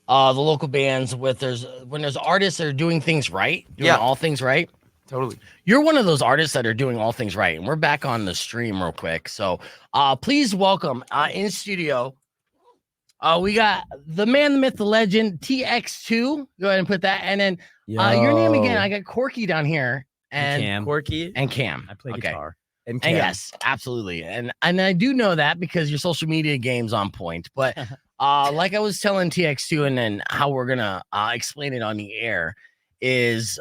the local bands when there's artists that are doing things right, doing all things right. Totally. You're one of those artists that are doing all things right. And we're back on the stream real quick. So please welcome in studio. We got the man, the myth, the legend, TX2. Go ahead and put that. And then your name again. I got Corky down here. And Cam. Corky. And Cam. I play guitar. And Cam. Yes, absolutely. And I do know that because your social media game's on point. But like I was telling TX2 and then how we're going to explain it on the air is,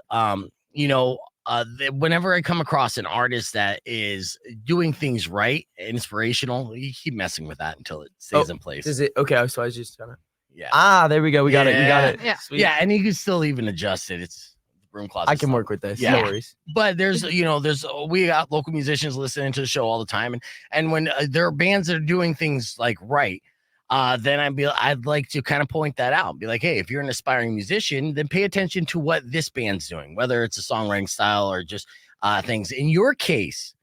whenever I come across an artist that is doing things right, inspirational, you keep messing with that until it stays in place. Is it okay? So I was just trying to. Yeah. There we go. We got it. We got it. Yeah. Sweet. Yeah, and you can still even adjust it. It's room closet. I can work with this. Yeah. No worries. But we got local musicians listening to the show all the time, and when there are bands that are doing things like right, then I'd like to kind of point that out. Be like, hey, if you're an aspiring musician, then pay attention to what this band's doing, whether it's a songwriting style or just things. In your case,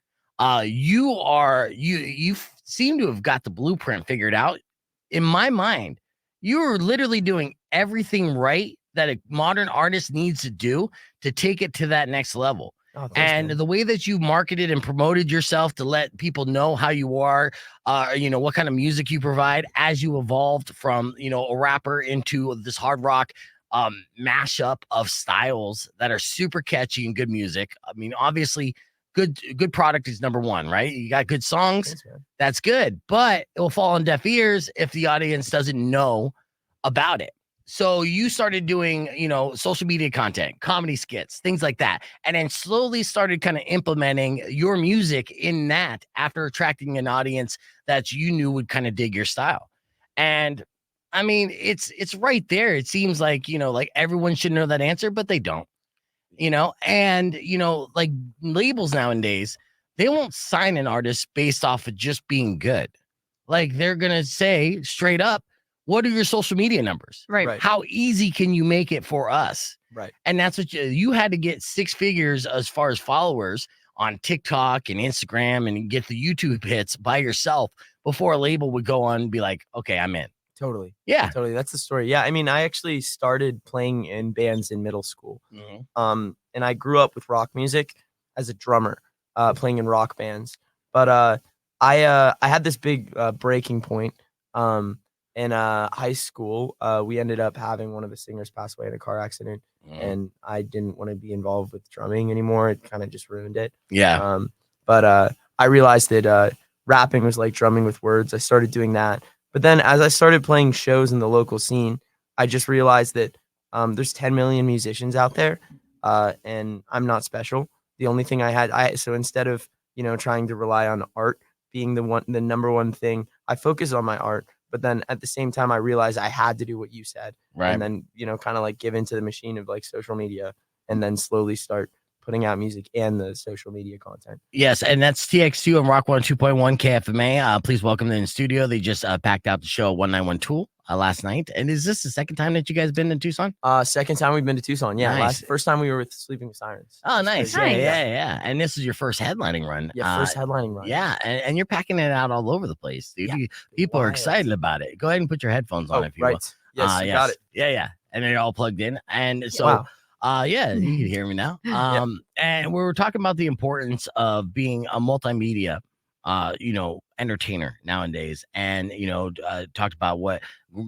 you seem to have got the blueprint figured out. In my mind, you are literally doing everything right that a modern artist needs to do to take it to that next level. Oh, thanks, And man. the way that you marketed and promoted yourself to let people know how you are, what kind of music you provide as you evolved from, a rapper into this hard rock mashup of styles that are super catchy and good music. I mean, obviously, good product is number one, right? You got good songs, Thanks, man. that's good, but it will fall on deaf ears if the audience doesn't know about it. So you started doing, social media content, comedy skits, things like that, and then slowly started kind of implementing your music in that after attracting an audience that you knew would kind of dig your style. And I mean, it's right there. It seems like, like everyone should know that answer, but they don't, and, like labels nowadays, they won't sign an artist based off of just being good. Like they're going to say straight up, what are your social media numbers? Right. How easy can you make it for us? Right. And that's what you had to get 6 figures as far as followers on TikTok and Instagram and get the YouTube hits by yourself before a label would go on and be like, okay, I'm in. Totally. Yeah. Totally. That's the story. Yeah. I mean, I actually started playing in bands in middle school. Mm-hmm. And I grew up with rock music as a drummer, playing in rock bands. But I had this big breaking point. In high school, we ended up having one of the singers pass away in a car accident, and I didn't want to be involved with drumming anymore. It kind of just ruined it. Yeah. But I realized that rapping was like drumming with words. I started doing that. But then as I started playing shows in the local scene, I just realized that there's 10 million musicians out there, and I'm not special. The only thing so instead of, trying to rely on art being the number one thing, I focus on my art. But then at the same time, I realized I had to do what you said. Right. And then, kind of like give into the machine of like social media and then slowly start putting out music and the social media content. Yes. And that's TX2 and Rock 102.1 KFMA. Please welcome them in the studio. They just packed out the show 191 Tool last night. And is this the second time that you guys been in Tucson? Second time we've been to Tucson. Yeah. Nice. First time we were with Sleeping with Sirens. Oh, nice. Crazy. Yeah. And this is your first headlining run. Yeah. First headlining run. Yeah. And you're packing it out all over the place, dude. Yeah. People are Wild. excited about it. Go ahead and put your headphones on if you right. will. Yes, you got it. Yeah. And they're all plugged in. And so, Wow. you can hear me now. And we were talking about the importance of being a multimedia, entertainer nowadays, and talked about what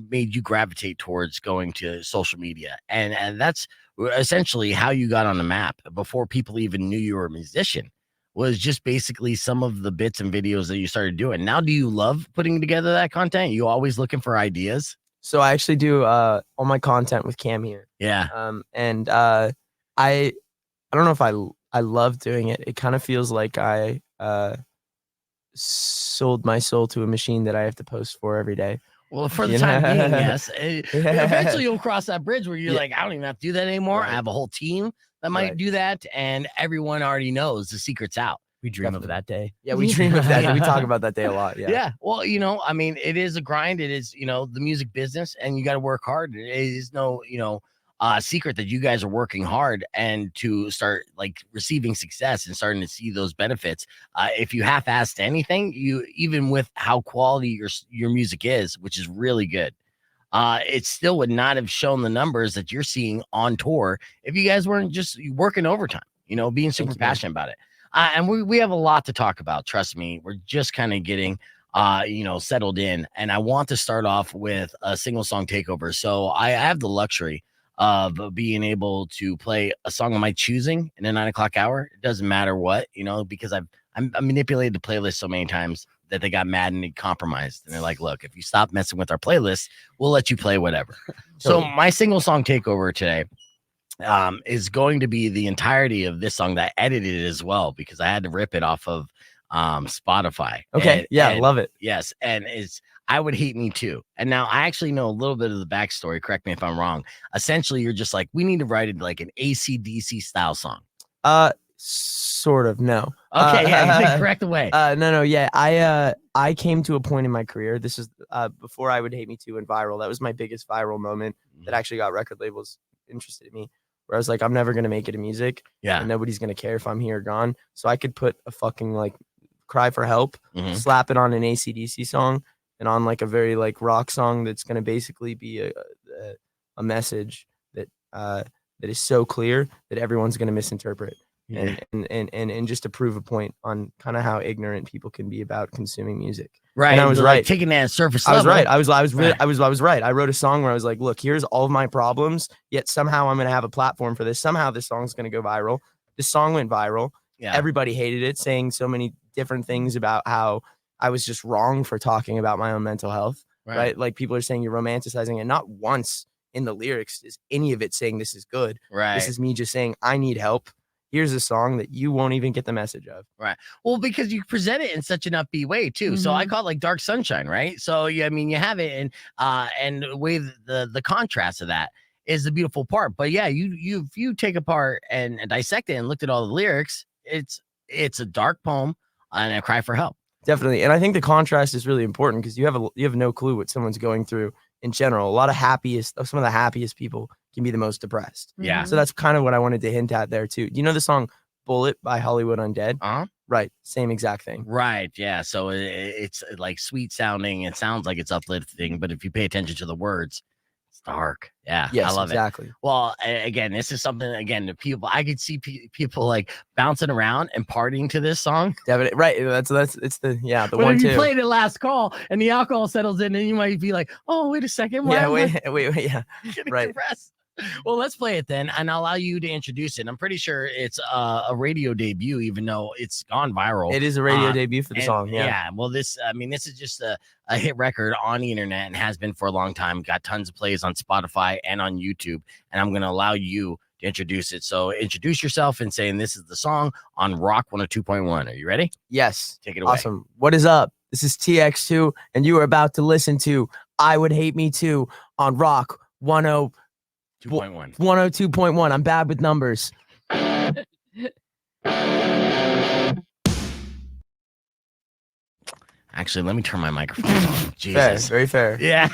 made you gravitate towards going to social media, and that's essentially how you got on the map before people even knew you were a musician. Was just basically some of the bits and videos that you started doing. Now, do you love putting together that content? You always looking for ideas? So I actually do all my content with Cam here. Yeah. And I don't know if I love doing it. It kind of feels like I sold my soul to a machine that I have to post for every day. Well, for the time being, yes. Eventually, you'll cross that bridge where you're like, I don't even have to do that anymore. Right. I have a whole team that might do that, and everyone already knows the secret's out. We dream of that day. Yeah, we dream of that. We talk about that day a lot. Yeah. Yeah. Well, I mean, it is a grind. It is, the music business, and you got to work hard. It is no, secret that you guys are working hard and to start like receiving success and starting to see those benefits. If you half-assed anything, even with how quality your music is, which is really good, it still would not have shown the numbers that you're seeing on tour if you guys weren't just working overtime, being super passionate about it. And we have a lot to talk about. Trust me, we're just kind of getting settled in. And I want to start off with a single song takeover. So I have the luxury of being able to play a song of my choosing in a 9 o'clock hour. It doesn't matter what, because I manipulated the playlist so many times that they got mad and they compromised. And they're like, look, if you stop messing with our playlist, we'll let you play whatever. So my single song takeover today is going to be the entirety of this song that I edited as well, because I had to rip it off of Spotify. Okay. And Love it. Yes. And it's I Would Hate Me Too. And now I actually know a little bit of the backstory. Correct me if I'm wrong. Essentially, you're just like, we need to write it like an AC/DC style song. Sort of. No. Okay. Yeah. Correct away. No. Yeah. I came to a point in my career. This is before I Would Hate Me Too went viral. That was my biggest viral moment that actually got record labels interested in me, where I was like, I'm never going to make it in music. Yeah. And nobody's going to care if I'm here or gone. So I could put a fucking like cry for help, slap it on an AC/DC song and on like a very like rock song that's going to basically be a message that that is so clear that everyone's going to misinterpret. Yeah. And just to prove a point on kind of how ignorant people can be about consuming music. Right. And I was right. Taking that surface level. I was right. I was right. I wrote a song where I was like, look, here's all of my problems, yet somehow I'm going to have a platform for this. Somehow this song's going to go viral. This song went viral. Yeah. Everybody hated it, saying so many different things about how I was just wrong for talking about my own mental health. Right? Like people are saying you're romanticizing it. Not once in the lyrics is any of it saying this is good. Right. This is me just saying I need help. Here's a song that you won't even get the message of. Right. Well, because you present it in such an upbeat way too. So I call it like dark sunshine, right? So you have it and the way the contrast of that is the beautiful part. But yeah, you take apart and dissect it and looked at all the lyrics, it's a dark poem and a cry for help. Definitely. And I think the contrast is really important because you have no clue what someone's going through in general. Some of the happiest people can be the most depressed. Yeah. So that's kind of what I wanted to hint at there too. Do you know the song Bullied by Hollywood Undead? Right. Same exact thing. Right. Yeah. So it's like sweet sounding. It sounds like it's uplifting, but if you pay attention to the words, it's dark. Yeah. Yes, I love exactly. it. Well, again, this is something, the people, I could see people like bouncing around and partying to this song. Definitely. Right. It's the but one, if you too. played it last call and the alcohol settles in, and you might be like, oh, wait a second. Yeah. Wait. Yeah. Right. Compress? Well, let's play it then, and I'll allow you to introduce it. I'm pretty sure it's a radio debut, even though it's gone viral. It is a radio debut for the song. Yeah. Yeah. Well, this is just a hit record on the internet and has been for a long time. Got tons of plays on Spotify and on YouTube, and I'm going to allow you to introduce it. So introduce yourself and saying this is the song on Rock 102.1. Are you ready? Yes. Take it away. Awesome. What is up? This is TX2, and you are about to listen to I Would Hate Me Too on Rock 102.1. I'm bad with numbers. Actually, let me turn my microphone on. Jesus. Fair, very fair. Yeah.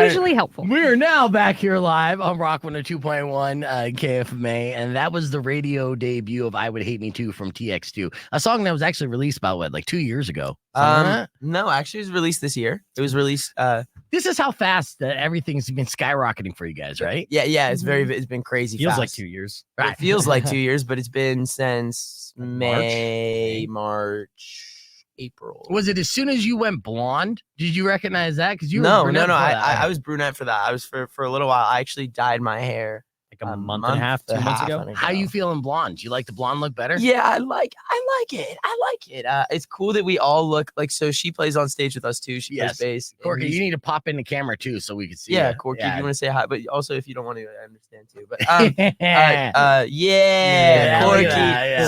Usually helpful. We are now back here live on Rock 102.1 KFMA, and that was the radio debut of I Would Hate Me Too from TX2, a song that was actually released about 2 years ago? No, actually it was released this year. It was released this is how fast everything's been skyrocketing for you guys, right? Yeah, it's been crazy. Feels fast. like 2 years. Right. It feels like 2 years, but it's been since March, April. Was it as soon as you went blonde? Did you recognize that? Because you no. were I was brunette for that. I was for a little while. I actually dyed my hair like a month and a half, 2 months ago. How you feeling blonde? Do you like the blonde look better? Yeah, I like it. It's cool that we all look like. So she plays on stage with us too. She plays bass. Corky, you need to pop in the camera too so we can see. Yeah, you. Corky, you want to say hi, but also if you don't want to, I understand too. But Corky. Yeah.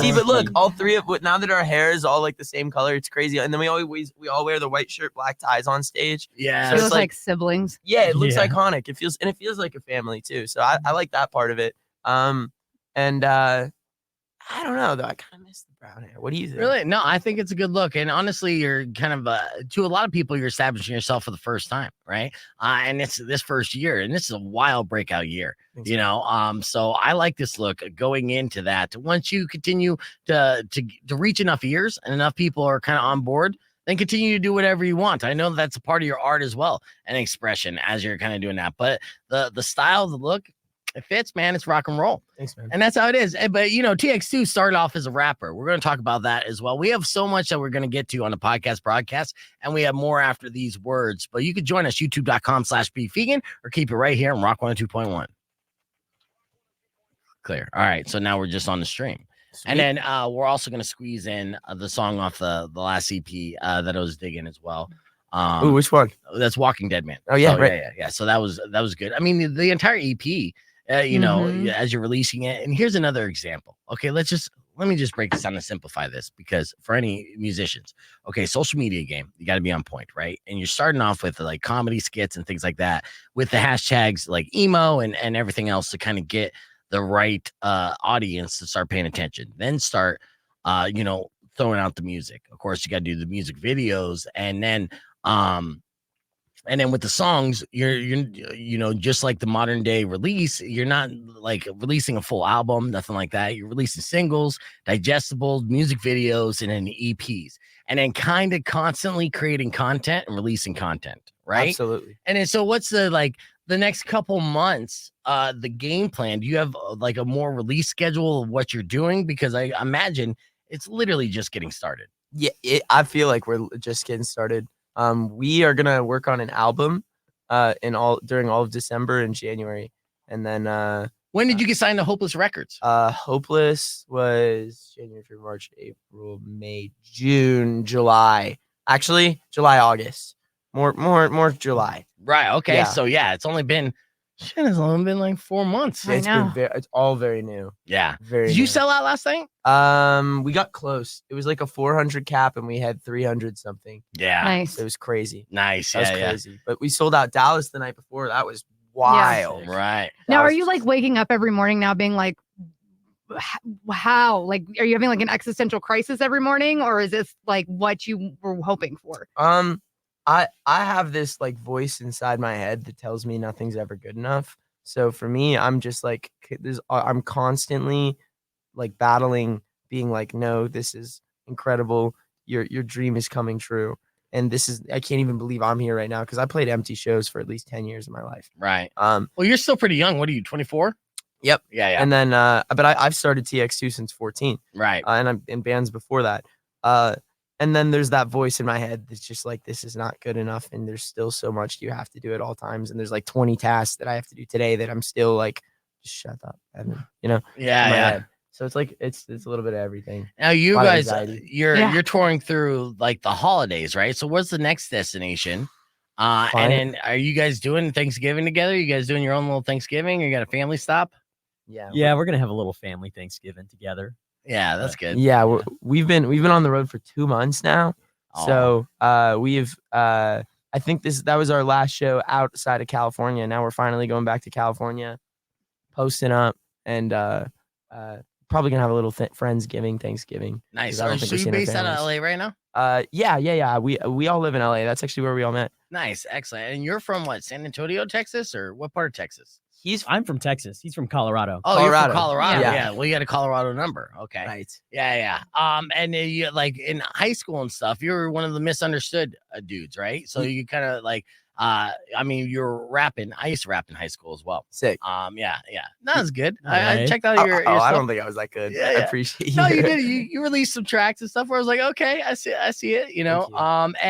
See, but look, all three of now that our hair is all like the same color, it's crazy. And then we all wear the white shirt, black ties on stage. Yeah, so it looks like siblings. Yeah, it looks iconic. It feels like a family too. So I like that part of it. And I don't know though. I kind of miss the brown hair. What do you think? Really? No, I think it's a good look. And honestly, you're kind of to a lot of people, you're establishing yourself for the first time, right? And it's this first year, and this is a wild breakout year. So I like this look going into that. Once you continue to reach enough ears and enough people are kind of on board, then continue to do whatever you want. I know that's a part of your art as well, and expression as you're kind of doing that. But the style, the look, it fits, man. It's rock and roll. Thanks, man. And that's how it is. But, you know, TX2 started off as a rapper. We're going to talk about that as well. We have so much that we're going to get to on the podcast broadcast, and we have more after these words. But you could join us, youtube.com/Beef Vegan, or keep it right here on Rock 102.1. Clear. All right. So now we're just on the stream. Sweet. And then we're also going to squeeze in the song off the last EP that I was digging as well. Ooh, which one? That's Walking Dead Man. Oh, yeah, So, right. yeah. So that was good. I mean, the entire EP, you know, as you're releasing it. And here's another example. Okay, let me just break this down and simplify this, because for any musicians, okay, social media game, you got to be on point, right? And you're starting off with like comedy skits and things like that with the hashtags like emo and everything else to kind of get the right audience to start paying attention. Then start, you know, throwing out the music. Of course, you got to do the music videos, and then with the songs, you're you know, just like the modern day release, you're not like releasing a full album, nothing like that. You're releasing singles, digestible music videos, and then EPs, and then kind of constantly creating content and releasing content, right? Absolutely. And then so what's the next couple months, the game plan? Do you have like a more release schedule of what you're doing? Because I imagine it's literally just getting started. Yeah, I feel like we're just getting started. We are gonna work on an album during all of December and January, and then When did you get signed to Hopeless Records? Hopeless was January, February, March, April, May, June, July. Actually, July, August. More July. Right. Okay. Yeah. So yeah, it's only been like 4 months. I know. It's all very new. Yeah. Very. Did you new. sell out last thing? We got close. It was like a 400 cap, and we had 300 something. Yeah. Nice. It was crazy. Nice. That was Yeah. crazy. But we sold out Dallas the night before. That was wild. Right. That Now, are was- you like waking up every morning now being like, how? Like, are you having like an existential crisis every morning, or is this like what you were hoping for? I have this like voice inside my head that tells me nothing's ever good enough. So for me, I'm just like I'm constantly like battling, being like, no, this is incredible. Your dream is coming true. And I can't even believe I'm here right now, because I played empty shows for at least 10 years of my life. Right. Well, you're still pretty young. What are you, 24? Yep. Yeah. And then but I've started TX2 since 14. Right. And I'm in bands before that. And then there's that voice in my head that's just like, this is not good enough, and there's still so much you have to do at all times. And there's like 20 tasks that I have to do today that I'm still like, just shut up, Evan, you know? Yeah. in my Yeah. head. So it's like it's a little bit of everything. Now you lot of guys, anxiety. you're touring through like the holidays, right? So what's the next destination? And then are you guys doing Thanksgiving together? You guys doing your own little Thanksgiving, or you got a family stop? Yeah, we're gonna have a little family Thanksgiving together. Yeah, that's good. Yeah, we've been on the road for 2 months now. Aw. So we've I think that was our last show outside of California. Now we're finally going back to California, posting up, and probably gonna have a little Friendsgiving, Thanksgiving. Nice. 'cause I don't So think we've you seen our based out of families. LA right now? Yeah. We all live in LA. That's actually where we all met. Nice, excellent. And you're from what, San Antonio, Texas, or what part of Texas? I'm from Texas. He's from Colorado. Oh, you're from Colorado. Colorado. Yeah. Yeah. Well, you got a Colorado number. Okay. Right. Yeah. And then you like in high school and stuff, you were one of the misunderstood dudes, right? So you kind of like, I mean, you're rapping. I used to rap in high school as well. Sick. Yeah. No, that's good. I Alright. checked out your I stuff. don't think I was that good. Yeah, I yeah. appreciate No, you. you did. You released some tracks and stuff where I was like, okay, I see it, you know. Thank you.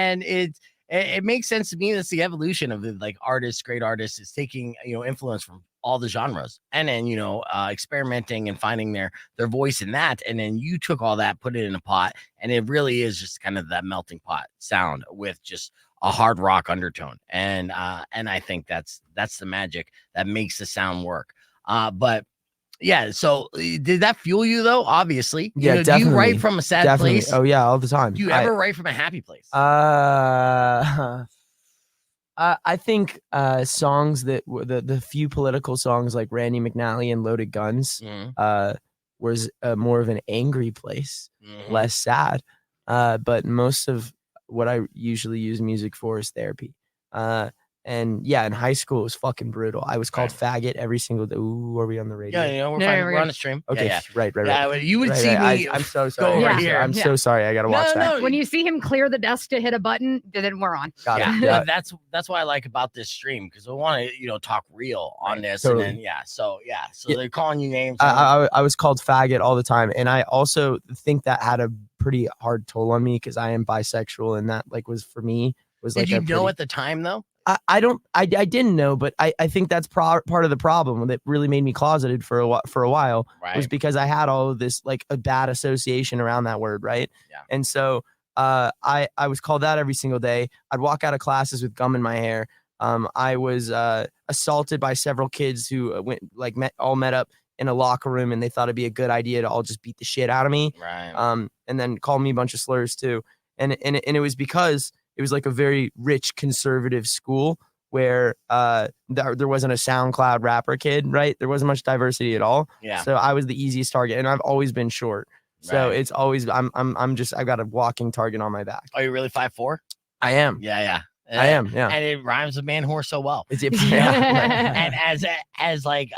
And it makes sense to me. That's the evolution of the like great artists is taking, you know, influence from all the genres, and then, you know, experimenting and finding their voice in that. And then you took all that, put it in a pot, and it really is just kind of that melting pot sound with just a hard rock undertone. And I think that's the magic that makes the sound work. But yeah, so did that fuel you though? Obviously. Yeah, You know, do definitely. you write from a sad Definitely. place? Oh yeah, all the time. Do you ever write from a happy place? I think songs that the few political songs like Randy McNally and Loaded Guns Mhm. was more of an angry place, Mhm. less sad. But most of what I usually use music for is therapy. And yeah, in high school it was fucking brutal. I was called faggot every single day. Ooh, are we on the radio? Yeah, you know, we're No, fine. we're We're on good. the stream. Okay, Yeah, right. yeah. Well, you would see me. I'm so go sorry. over Yeah. here. I'm so sorry. I gotta watch that. No, When you see him clear the desk to hit a button, then we're on. Got yeah, it. Yeah. that's what I like about this stream because we want to talk real on this, Totally. and then so Yeah. they're calling you names. I was called faggot all the time, and I also think that had a pretty hard toll on me because I am bisexual, and that like was for me was like. Did you know at the time though? I didn't know, but I think that's part of the problem that really made me closeted for a while Right. was because I had all of this like a bad association around that word, right? Yeah. And so I was called that every single day. I'd walk out of classes with gum in my hair. I was assaulted by several kids who met up in a locker room, and they thought it'd be a good idea to all just beat the shit out of me. Right. And then call me a bunch of slurs too. And it was because it was like a very rich conservative school where there wasn't a SoundCloud rapper kid, right? There wasn't much diversity at all. Yeah. So I was the easiest target, and I've always been short. So Right. it's always I've got a walking target on my back. Are you really 5'4"? I am. Yeah. I am. Yeah. And it rhymes with man whore so well. Is it? And as like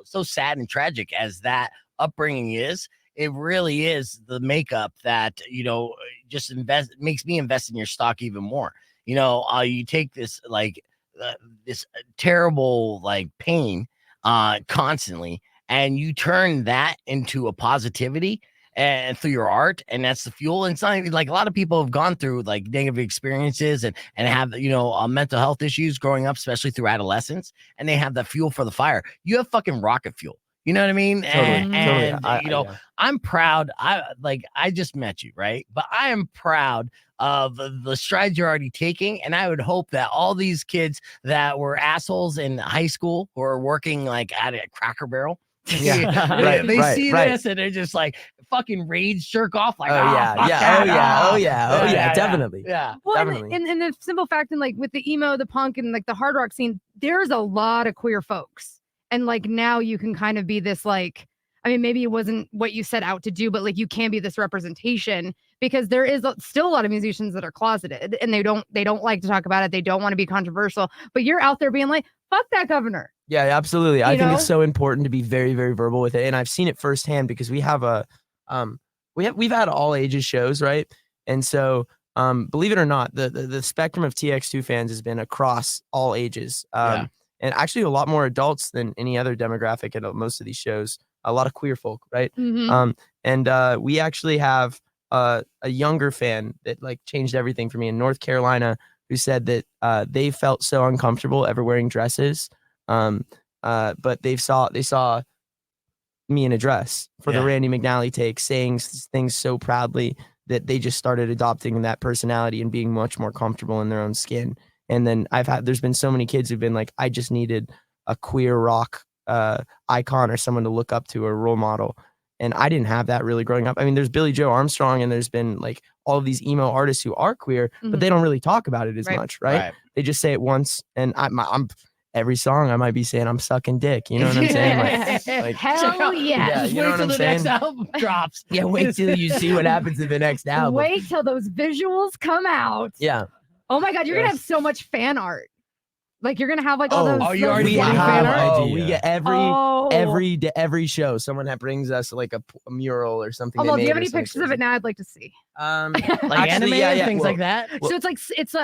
so sad and tragic as that upbringing is, it really is the makeup that just makes me invest in your stock even more. You take this this terrible like pain constantly, and you turn that into a positivity and through your art, and that's the fuel. And it's not even, like, a lot of people have gone through like negative experiences and have mental health issues growing up, especially through adolescence, and they have the fuel for the fire. You have fucking rocket fuel. You know what I mean? Totally. And Yeah. I'm proud. I just met you, right? But I am proud of the strides you're already taking. And I would hope that all these kids that were assholes in high school who are working like at a Cracker Barrel, Yeah. they Right, see right. this and they're just like fucking rage jerk off like, Oh yeah, fuck yeah, that, oh yeah, definitely. Yeah. Well, Definitely. and the simple fact, and like with the emo, the punk, and like the hard rock scene, there's a lot of queer folks. And like now you can kind of be this like, I mean, maybe it wasn't what you set out to do, but like you can be this representation because there is still a lot of musicians that are closeted and they don't like to talk about it. They don't want to be controversial, but you're out there being like, fuck that governor. Yeah, absolutely. I think know? it's so important to be very, very verbal with it. And I've seen it firsthand because we have we've had all ages shows, right? And so believe it or not, the spectrum of TX2 fans has been across all ages. And actually a lot more adults than any other demographic at most of these shows. A lot of queer folk, right? Mhm. And we actually have a younger fan that like changed everything for me in North Carolina who said that they felt so uncomfortable ever wearing dresses. But they saw me in a dress for the Randy McNally take, saying things so proudly that they just started adopting that personality and being much more comfortable in their own skin. And then there's been so many kids who've been like, I just needed a queer rock icon or someone to look up to, or a role model. And I didn't have that really growing up. I mean, there's Billy Joe Armstrong, and there's been like all of these emo artists who are queer, but they don't really talk about it as much, right? They just say it once, and I'm every song I might be saying I'm sucking dick. You know what I'm saying? Like Hell yeah. you know Wait what till I'm the saying? next album drops. Yeah, wait till you see what happens in the next album. Wait till those visuals come out. Yeah. Oh my God, you're gonna have so much fan art. Like you're gonna have like all those. Oh, you those already We getting fan fan art? art? we get every show someone that brings us like a mural or something. Oh, well, they do you have made or any something pictures of crazy. it now? I'd like to see. Like Actually, anime yeah, and yeah, things well, like that. So it's like it's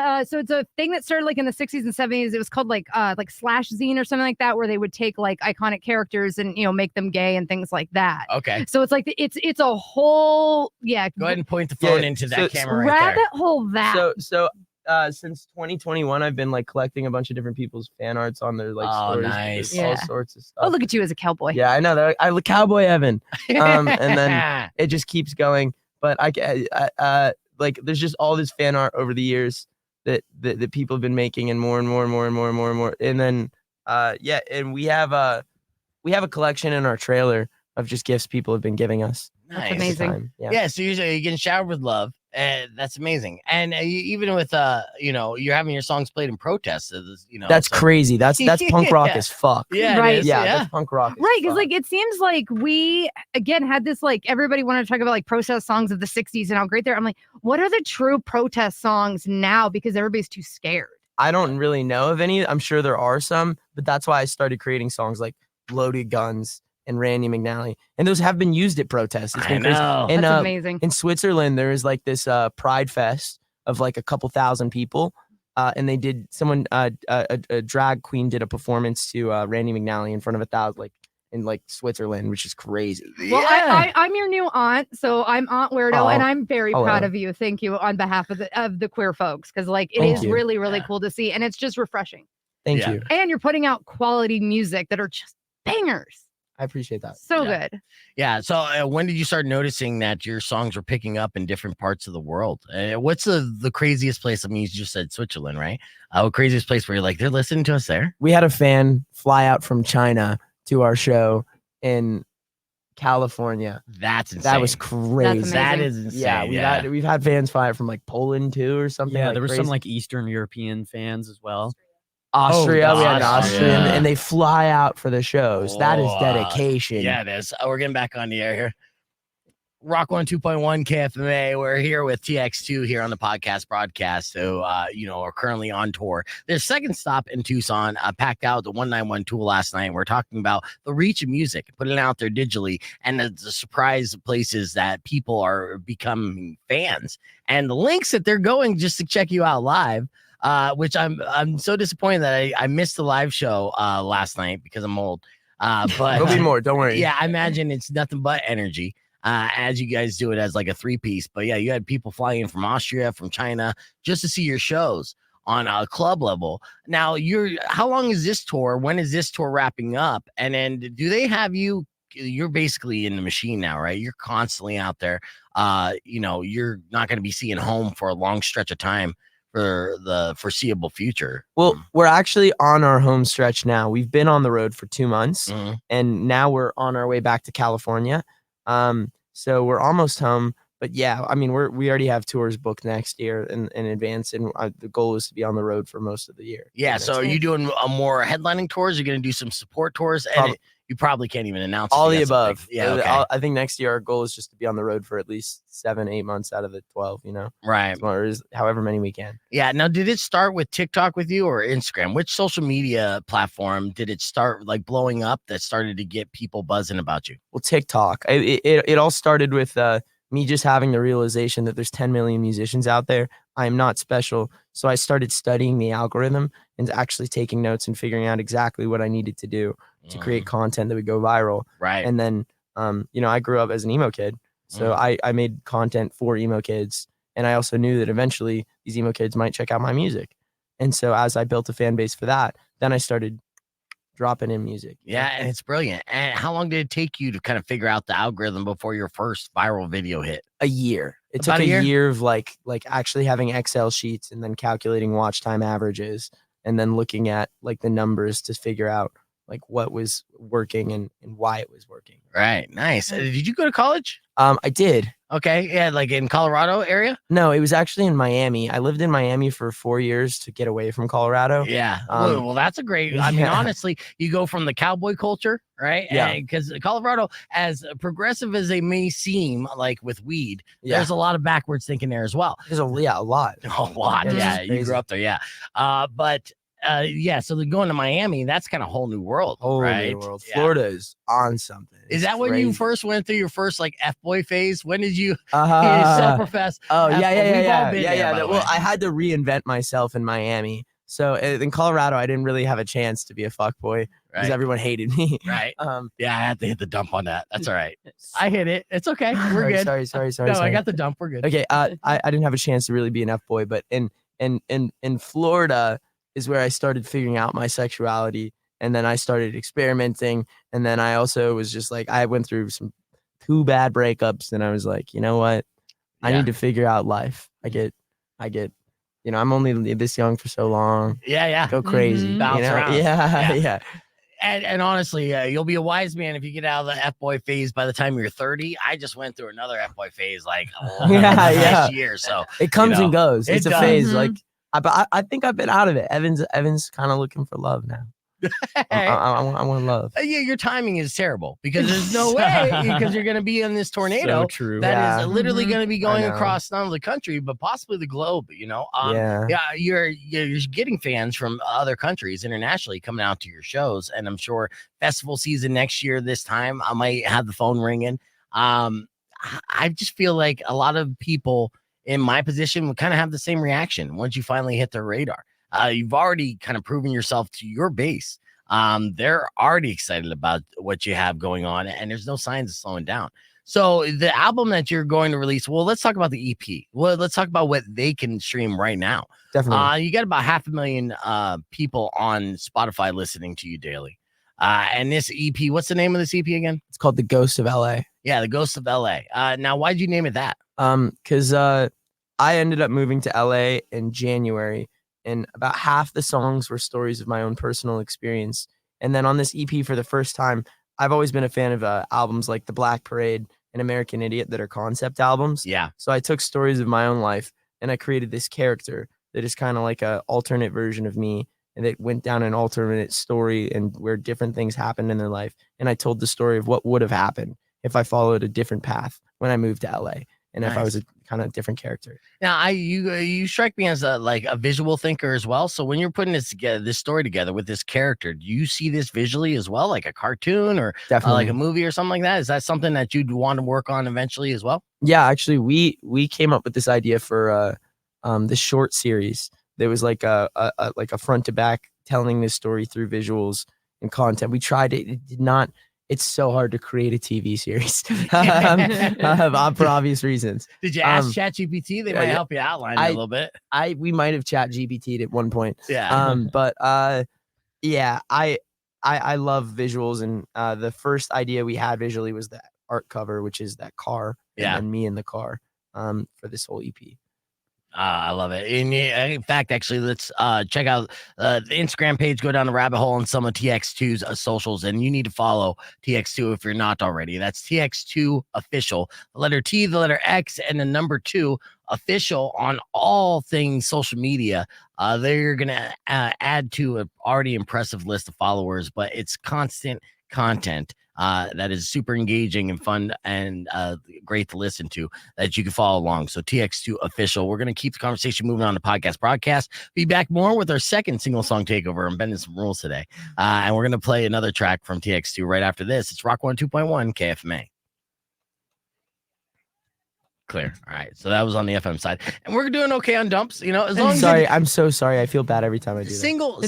a thing that started like in the 60s and 70s. It was called like slash zine or something like that, where they would take like iconic characters and make them gay and things like that. Okay. So it's like it's a whole Go ahead and point the phone into that camera right rabbit there. hole that. So since 2021, I've been like collecting a bunch of different people's fan arts on their like Oh, stories. nice. There's all Yeah. sorts of stuff. Oh, look at you as a cowboy. Yeah, I know that. I look Cowboy Evan. And then it just keeps going. But I like there's just all this fan art over the years that people have been making, and more and more and more and more and more and more. And then and we have a collection in our trailer of just gifts people have been giving us. Nice. That's amazing. Time. Yeah. Yeah, so you're getting showered with love, and that's amazing. And even with you're having your songs played in protests. That's so- crazy. That's punk rock Yeah. as fuck. Yeah, Right. it is, Yeah, that's punk rock. as Right, because fuck. like it seems like we again had this like everybody wanted to talk about like protest songs of the 60s and how great they're. I'm like, what are the true protest songs now? Because everybody's too scared. I don't really know of any. I'm sure there are some, but that's why I started creating songs like Loaded Guns and Randy McNally. And those have been used at protests. It's I been crazy. know. And That's amazing. in Switzerland, there is like this Pride Fest of like a couple thousand people. And they did a drag queen did a performance to Randy McNally in front of 1,000, like in like Switzerland, which is crazy. Well, Yeah. I'm your new aunt, so I'm Aunt Weirdo, and Oh, I'm very hello. proud of you. Thank you on behalf of the queer folks, because like it Thank is you. really, really Yeah. cool to see, and it's just refreshing. Thank Yeah. you. And you're putting out quality music that are just bangers. I appreciate that. So Yeah. good. Yeah. So when did you start noticing that your songs were picking up in different parts of the world? What's the craziest place? I mean, you just said Switzerland, right? Craziest place where you're like, they're listening to us there? We had a fan fly out from China to our show in California. That's insane. That was crazy. amazing. That is insane. Yeah, we've had fans fly out from like Poland too or something. Yeah, like there were crazy. some like Eastern European fans as well. Austria. Oh, We had an Austria. Austrian, and they fly out for the shows. That is Oh, dedication. Yeah, it is. We're getting back on the air here. Rock 102.1 KFMA. We're here with TX2 here on the podcast broadcast. So, are currently on tour. Their second stop in Tucson, packed out the 191 Tool last night. We're talking about the reach of music, putting it out there digitally, and the surprise places that people are becoming fans, and the links that they're going just to check you out live. Which I'm so disappointed that I missed the live show last night because I'm old. But There'll be more. Don't worry. yeah, I imagine it's nothing but energy. As you guys do it as like a 3-piece. But yeah, you had people flying in from Austria, from China, just to see your shows on a club level. Now, how long is this tour? When is this tour wrapping up? And then do they have you? You're basically in the machine now, right? You're constantly out there. You're not going to be seeing home for a long stretch of time for the foreseeable future. Well, we're actually on our home stretch now. We've been on the road for 2 months, Mhm. and now we're on our way back to California. So we're almost home. But yeah, I mean, we already have tours booked next year in advance, and the goal is to be on the road for most of the year. Yeah. So are you doing a more headlining tours? You're going to do some support tours, and you probably can't even announce all it. the above. Yeah. Okay. I think next year our goal is just to be on the road for at least 7-8 months out of the 12. Right. Or however many we can. Yeah. Now, did it start with TikTok with you or Instagram? Which social media platform did it start like blowing up that started to get people buzzing about you? Well, TikTok. It all started with me just having the realization that there's 10 million musicians out there. I am not special. So I started studying the algorithm and actually taking notes and figuring out exactly what I needed to do to create content that would go viral. Right. And then, I grew up as an emo kid. So I made content for emo kids. And I also knew that eventually these emo kids might check out my music. And so as I built a fan base for that, then I started dropping in music. Yeah, and it's brilliant. And how long did it take you to kind of figure out the algorithm before your first viral video hit? A year. It About took a a year? year of like actually having Excel sheets and then calculating watch time averages and then looking at like the numbers to figure out like what was working and why it was working. Right. Nice. Did you go to college? I did. Okay. Yeah, like in Colorado area? No, it was actually in Miami. I lived in Miami for 4 years to get away from Colorado. Yeah. Um, well, that's a great. I mean, yeah. honestly, you go from the cowboy culture, right? Yeah. Because Colorado, as progressive as they may seem, like with weed, Yeah. there's a lot of backwards thinking there as well. There's a lot. A lot. It's Yeah. just You grew crazy. up there. Yeah. Yeah. So they're going to Miami. That's kind of a whole new world. Whole right? new world. Yeah. Florida is on something. Is It's that when you crazy. first went through your first like F-boy phase? When did you self-profess? Oh F-boy? yeah. We've all been there, Yeah. by the Well, way. I had to reinvent myself in Miami. So in Colorado, I didn't really have a chance to be a fuckboy because Right. everyone hated me. Right. Um, Yeah, I had to hit the dump on that. That's all right. I hit it. It's okay. We're good. Sorry. No, I sorry. got the dump. We're good. Okay. I didn't have a chance to really be an F-boy, but in Florida is where I started figuring out my sexuality, and then I started experimenting, and then I also was just like I went through some 2 bad breakups, and I was like, you know what, I Yeah. need to figure out life. I get. I'm only this young for so long. Yeah. Go crazy. Mhm. Bounce around. Yeah. Yeah. And honestly, you'll be a wise man if you get out of the F-boy phase by the time you're 30. I just went through another F-boy phase like Yeah. last year. So It comes and goes. it It's a does. phase. Mhm. Like, I think I've been out of it. Evan's kind of looking for love now. I want love. Yeah, your timing is terrible because there's no way because you're going to be in this tornado So true. that is Yeah. literally going to be going know. across not only the country but possibly the globe. Yeah. You're getting fans from other countries internationally coming out to your shows, and I'm sure festival season next year this time I might have the phone ringing. I just feel like a lot of people in my position would kind of have the same reaction once you finally hit their radar. You've already kind of proven yourself to your base. They're already excited about what you have going on, and there's no signs of slowing down. So the album that you're going to release, well, let's talk about the EP. Well, let's talk about what they can stream right now. Definitely. You got about 500,000 people on Spotify listening to you daily. And this EP, what's the name of this EP again? It's called The Ghost of LA. Yeah, The Ghost of LA. Now, why'd you name it that? Because I ended up moving to LA in January, and about half the songs were stories of my own personal experience. And then on this EP, for the first time, I've always been a fan of albums like The Black Parade and American Idiot that are concept albums. Yeah. So I took stories of my own life and I created this character that is kind of like a alternate version of me, and it went down an alternate story and where different things happened in their life. And I told the story of what would have happened if I followed a different path when I moved to LA, and if I was a kind of different character. Now, you strike me as a visual thinker as well. So when you're putting this story together with this character, do you see this visually as well, like a cartoon or like a movie or something like that? Is that something that you'd want to work on eventually as well? Yeah, actually, we came up with this idea for this short series. There was like a front to back telling this story through visuals and content. We tried it. It did not. It's so hard to create a TV series for obvious reasons. Did you ask ChatGPT? They might help you outline it a little bit. We might have ChatGPT'd at one point. Yeah. But yeah, I love visuals, and the first idea we had visually was the art cover, which is that car, and me in the car, for this whole EP. I love it. In fact, actually, let's check out the Instagram page, go down the rabbit hole on some of TX2's socials, and you need to follow TX2 if you're not already. That's TX2 official, the letter T, the letter X, and the number 2 official on all things social media. They're going to add to an already impressive list of followers, but it's constant content that is super engaging and fun and great to listen to that you can follow along. So TX2 official. We're going to keep the conversation moving on to podcast broadcast. Be back more with our second single song takeover and bending some rules today. And we're going to play another track from TX2 right after this. It's Rock 102.1 KFMA. Clear. All right. So that was on the FM side, and we're doing okay on dumps. As long as I'm so sorry. I feel bad every time I do that.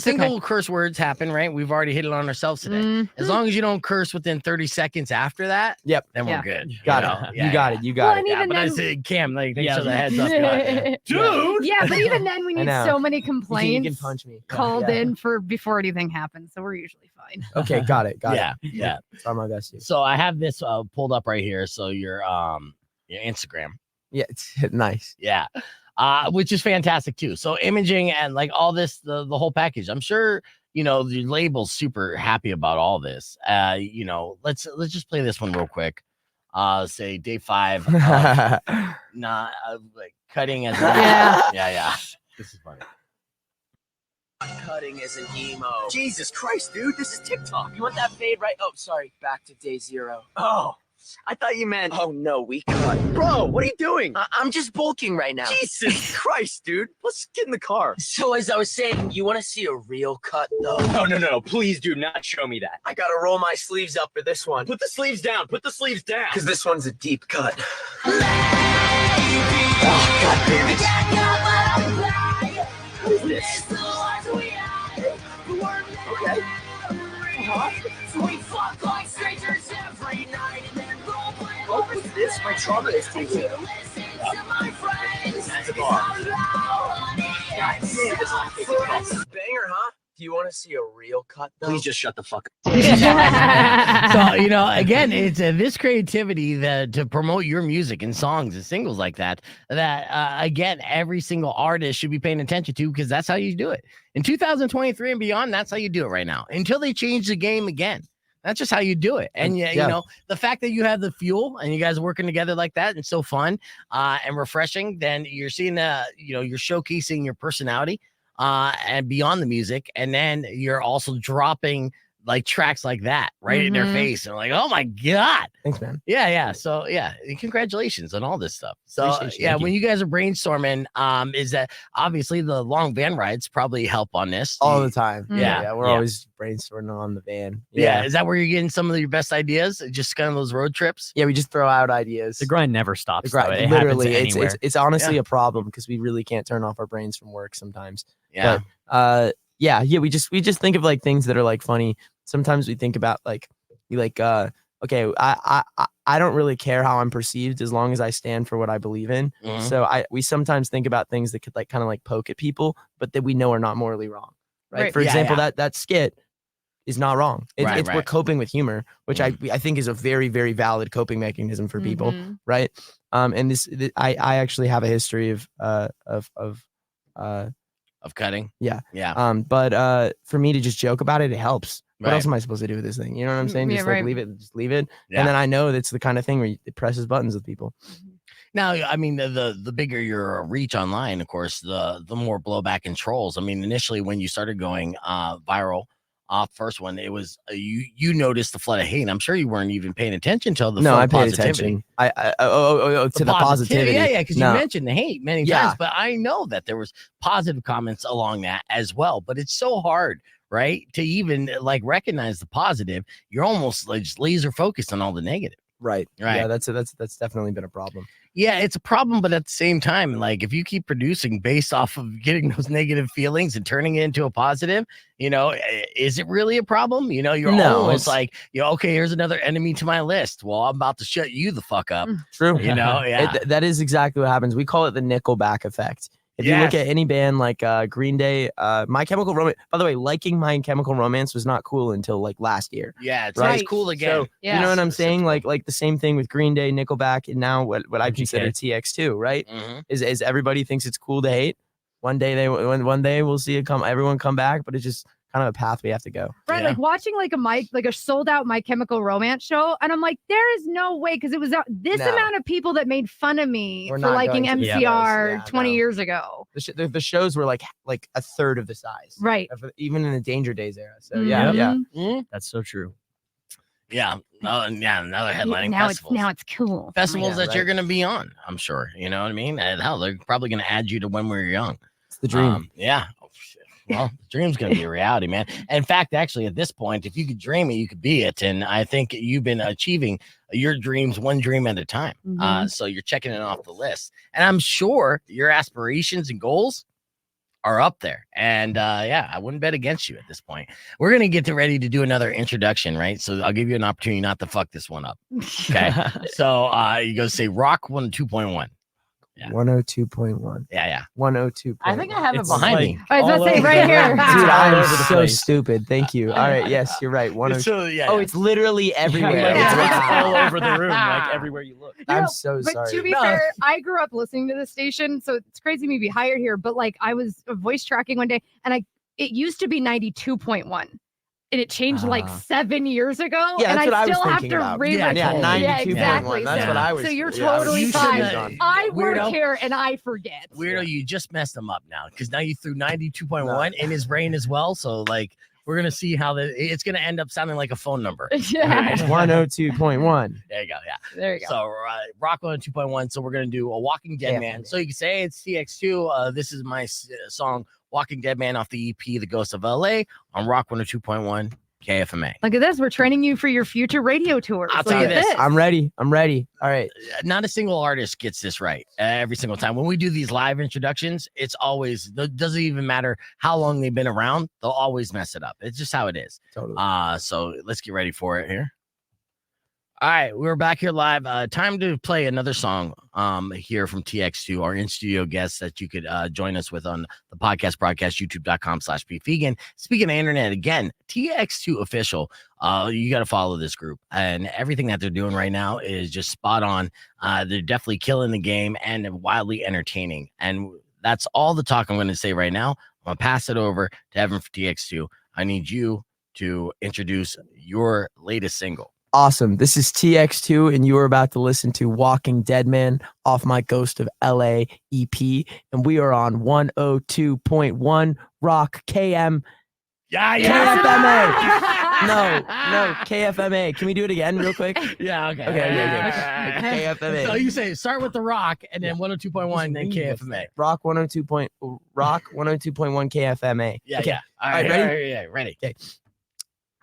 Single curse words happen, right? We've already hit it on ourselves today. Mm-hmm. As long as you don't curse within 30 seconds after that, then we're good. Got it. You got it. You got it. Yeah, but I said, Cam, thanks for the heads up, dude. Yeah, but even then, we need so many complaints. You can punch me. Called in for before anything happens, so we're usually fine. Okay, got it. Yeah. Try my best. Here. So I have this pulled up right here. So your Instagram. Yeah, it's nice. Yeah. Which is fantastic too. So imaging and like all this, the whole package. I'm sure, the label's super happy about all this. Let's just play this one real quick. Say day 5. Not like cutting as yeah. This is funny. Cutting as an emo. Jesus Christ, dude, this is TikTok. You want that fade, right? Oh, sorry. Back to day 0. Oh, I thought you meant, oh no, we cut. Bro, what are you doing? I'm just bulking right now. Jesus Christ, dude. Let's get in the car. So as I was saying, you want to see a real cut, though? No. Please do not show me that. I got to roll my sleeves up for this one. Put the sleeves down. Because this one's a deep cut. Oh, God damn it. What is this? Okay. We fuck like strangers every night and then go play. Oh, what's this? My trauma is taking it. That's a bar. Banger, huh? Do you want to see a real cut, though? Please just shut the fuck up. So, again, it's this creativity that to promote your music and songs and singles like that, again, every single artist should be paying attention to because that's how you do it. In 2023 and beyond, that's how you do it right now. Until they change the game again. That's just how you do it. And, the fact that you have the fuel and you guys are working together like that and so fun and refreshing, then you're seeing, you're showcasing your personality. and beyond the music, and then you're also dropping like tracks like that right in their Mhm. face, and like, oh my god. Thanks, man. Yeah. So yeah, congratulations on all this stuff. So Appreciate you. yeah, Thank when you guys are brainstorming, is that obviously the long van rides probably help on this All the time. Yeah, We're yeah. always brainstorming on the van. Yeah. Is that where you're getting some of your best ideas? Just kind of those road trips? Yeah, we just throw out ideas. The grind never stops. The grind- Though. It literally, happens anywhere. it's honestly Yeah. a problem because we really can't turn off our brains from work sometimes. Yeah. But yeah, we just think of like things that are like funny. Sometimes we think about like okay, I don't really care how I'm perceived as long as I stand for what I believe in. Mhm. So we sometimes think about things that could like kind of like poke at people, but that we know are not morally wrong. Right. Right. For Yeah, example, yeah. that skit is not wrong. We're Right. coping with humor, which I think is a very, very valid coping mechanism for people. Mhm. Right. And I actually have a history of Cutting. Yeah. Yeah. But for me to just joke about it, it helps. What Right. else am I supposed to do with this thing? You know what I'm saying? Yeah, Just like right. leave it. Yeah. And then I know that's the kind of thing where it presses buttons with people. Now, I mean, the bigger your reach online, of course, the more blowback and trolls. I mean, initially when you started going viral, first one, it was you noticed the flood of hate. I'm sure you weren't even paying attention till the No, I flood paid of positivity. attention. To the positivity. Yeah, because No. you mentioned the hate many Yeah. times, but I know that there was positive comments along that as well. But it's so hard, right, to even like recognize the positive. You're almost like just laser focused on all the negative. Right. Right. Yeah, that's definitely been a problem. Yeah, it's a problem, but at the same time, like if you keep producing based off of getting those negative feelings and turning it into a positive, is it really a problem? You're No, almost it's- like, okay, here's another enemy to my list. Well, I'm about to shut you the fuck up. True. Yeah. That is exactly what happens. We call it the Nickelback effect. If you look Yes. at any band like Green Day, My Chemical Romance, by the way, liking My Chemical Romance was not cool until like last year. Yeah, it's Right. it's cool again. So, Yeah. you know what I'm It's saying? reciprocal. Like the same thing with Green Day, Nickelback, and now what I consider MGK. TX2, right? Mhm. Is everybody thinks it's cool to hate. One day we'll see everyone come back, but it's just kind of a path we have to go. Right, Yeah. like watching like a sold out My Chemical Romance show, and I'm like, there is no way because it was this No. amount of people that made fun of me We're for not liking going to the MCR shows. Yeah, 20 no. years ago. The shows were like a third of the size, Right. even in the Danger Days era. So yeah, Mhm. Mhm. That's so true. Yeah. Yeah, another headlining Now festivals. it's cool. festivals Yeah, that you're right. going to be on, I'm sure. You know what I mean? And hell, they're probably going to add you to When We Were Young. it's the dream. Yeah. Oh, shit. Well, the dream's going to be a reality, man. In fact, actually, at this point, if you could dream it, you could be it. And I think you've been achieving your dreams one dream at a time. Mhm. So you're checking it off the list. And I'm sure your aspirations and goals are up there. And yeah, I wouldn't bet against you at this point. We're going to get ready to do another introduction, right? So I'll give you an opportunity not to fuck this one up. Okay. So you go say Rock 2.1. Yeah. 102.1. Yeah. 102. I think I have It's it behind like me. I was all about to say over right the here. room. Dude, All I'm over the so place. stupid. Thank you. All right. Yes, you're right. So, yeah. Oh, it's literally everywhere. It's Wow. all over the room, like everywhere you look. You I'm know, so But sorry. to be No. fair, I grew up listening to this station, so it's crazy me be hired here. But like, I was voice tracking one day, and it used to be 92.1, and it changed like Ah. 7 years ago. Yeah, and that's what I was still have thinking to about. re- Yeah, Yeah, totally. 92.1. exactly. That's So- what I was. so you're yeah, I was totally You fine. should've- on. I Weirdo. work here and I forget. Weirdo, you just messed them up now because now you threw 92.1 in his brain as well. So, like, we're going to see how it's going to end up sounding like a phone number. Yeah. It's 102.1. There you go. Yeah. There you go. So, Rock 2.1. So, we're going to do a Walking Dead KFMA. Man. So, you can say it's TX2. This is my song, Walking Dead Man, off the EP, The Ghost of LA, on Rock 102.1 KFMA. Look at this. We're training you for your future radio tours. I'll Look tell you at this. I'm ready. All right. Not a single artist gets this right every single time. When we do these live introductions, it doesn't even matter how long they've been around. They'll always mess it up. It's just how it is. Totally. So let's get ready for it here. All right, we're back here live. Time to play another song here from TX2, our in-studio guests that you could join us with on the podcast broadcast, youtube.com/Beef Vegan. Speaking of internet, again, TX2 official. You got to follow this group, and everything that they're doing right now is just spot on. They're definitely killing the game and wildly entertaining. And that's all the talk I'm going to say right now. I'm going to pass it over to Evan for TX2. I need you to introduce your latest single. Awesome. This is TX2, and you are about to listen to Walking Dead Man off my Ghost of LA EP, and we are on 102.1 Rock KM. Yeah, KFMA. No, KFMA. Can we do it again real quick? Yeah, okay. Okay. KFMA. So you say start with the Rock and then 102.1, then KFMA. Rock 102.1 KFMA. Yeah, Okay. yeah. All right, ready? Ready? Yeah, ready. Okay.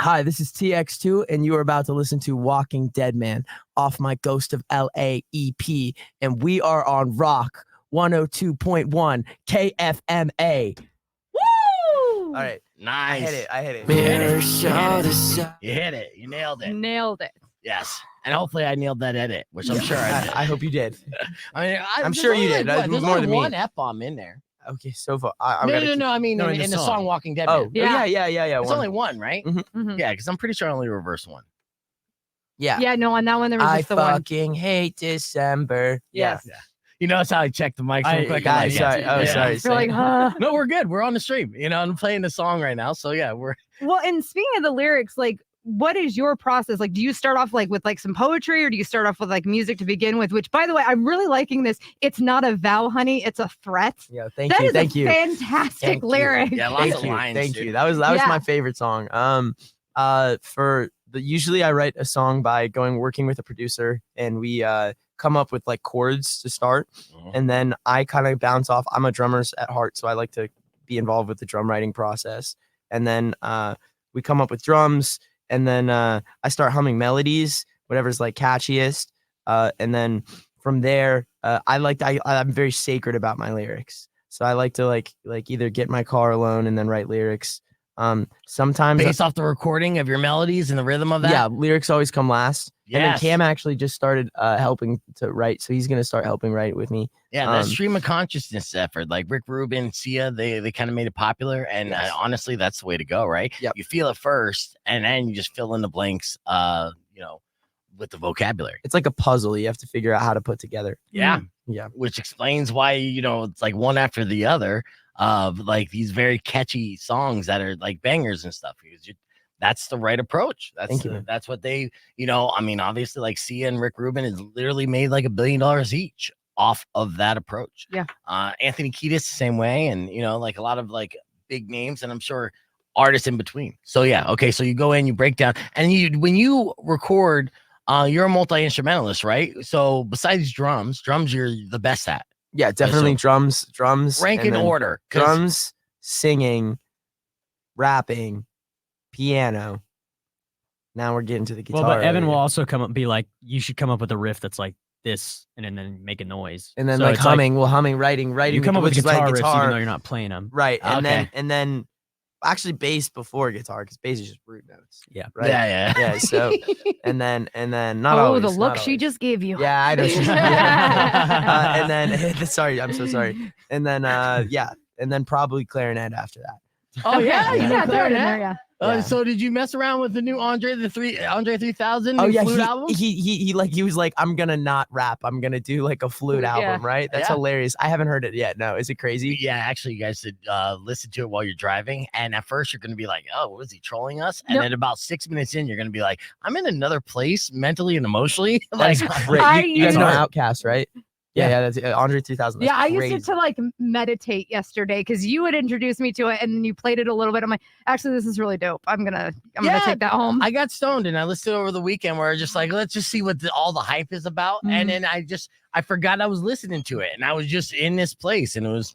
Hi, this is TX2, and you are about to listen to Walking Dead Man off my Ghost of LA EP, and we are on Rock 102.1 KFMA. Woo! All right. Nice. I hit it. You hit it. You nailed it. Nailed it. Yes. And hopefully I nailed that edit, which I'm sure I did. I hope you did. I mean, I'm sure you did. There's More only than me. one F-bomb in there. Okay, so far. No, I mean, No, in the song Walking Dead. Oh, Man. yeah. It's one. only one, right? Mhm. Yeah, because I'm pretty sure I only reversed one. Yeah. Yeah, no, on that one there was I just the one. fucking hate December. Yeah. You notice how I checked the mics real quick? I'm Guys, like, sorry. Oh, sorry. You're like, huh. No, we're good. We're on the stream. You know, I'm playing the song right now. So yeah, we're Well, and speaking of the lyrics, like, what is your process? Like, do you start off like with like some poetry, or do you start off with like music to begin with? Which, by the way, I'm really liking this. It's not a vow, honey. It's a threat. Yeah, thank That you. is Thank a you. fantastic Thank you. lyric. yeah, lots Thank of you. lines. Thank dude. you. That was Yeah. my favorite song. Usually I write a song by working with a producer, and we come up with like chords to start, and then I kind of bounce off. I'm a drummer at heart, so I like to be involved with the drum writing process, and then we come up with drums, and then I start humming melodies, whatever's like catchiest, and then from there I'm very sacred about my lyrics, so I like to like either get in my car alone and then write lyrics. Sometimes Based off the recording of your melodies and the rhythm of that. yeah, lyrics always come last. And then Yes. Cam actually just started helping to write, so he's gonna start helping write with me. Yeah, that Um, stream of consciousness effort, like Rick Rubin, Sia, they kind of made it popular, and Yes. honestly, that's the way to go, right? Yep. You feel it first, and then you just fill in the blanks, with the vocabulary. It's like a puzzle you have to figure out how to put together. Yeah, Yeah. which explains why it's like one after the other of like these very catchy songs that are like bangers and stuff. Because that's the right approach. Thank you, man. That's what they, I mean, obviously, like Sia and Rick Rubin has literally made like $1 billion each off of that approach. Yeah. Anthony Kiedis the same way, and like a lot of like big names, and I'm sure artists in between. So yeah, okay. So you go in, you break down, and when you record, you're a multi-instrumentalist, right? So besides drums you're the best at. Yeah, definitely drums. Rank and in then order. 'Cause- Drums, singing, rapping, piano. Now we're getting to the guitar. Well, but Evan already. will also be like, you should come up with a riff that's like this, and then make a noise. And then So like it's humming, writing. you come up with which is guitar like riffs even though you're not playing them. Right. Okay. And then actually bass before guitar, because bass is just root notes. Yeah. Right. Yeah. Yeah. So and then not Oh, always. the not look she always. just gave you. Yeah, I know. Yeah. And then sorry, I'm so sorry. And then and then probably clarinet after that. Oh yeah, you know yeah, throw it in clarinet? there, yeah. Yeah. So did you mess around with the new Andre 3000 Oh new yeah, flute album? he was like, I'm gonna not rap. I'm gonna do like a flute Yeah. album, right? That's Yeah. hilarious. I haven't heard it yet. No, is it crazy? Yeah, actually, you guys should listen to it while you're driving. And at first, you're going to be like, "Oh, was he trolling us?" And Nope. then about 6 minutes in, you're going to be like, "I'm in another place mentally and emotionally." That's like, great. I You guys used- know Outcast, right? Yeah. Yeah, that's Andre 2000. Yeah, I That's used to like meditate yesterday because you had introduced me to it and then you played it a little bit. I'm like, actually, this is really dope. I'm gonna Yeah, take that home. I got stoned and I listened over the weekend where I was just like, let's just see what all the hype is about. And then I forgot I was listening to it and I was just in this place and it was,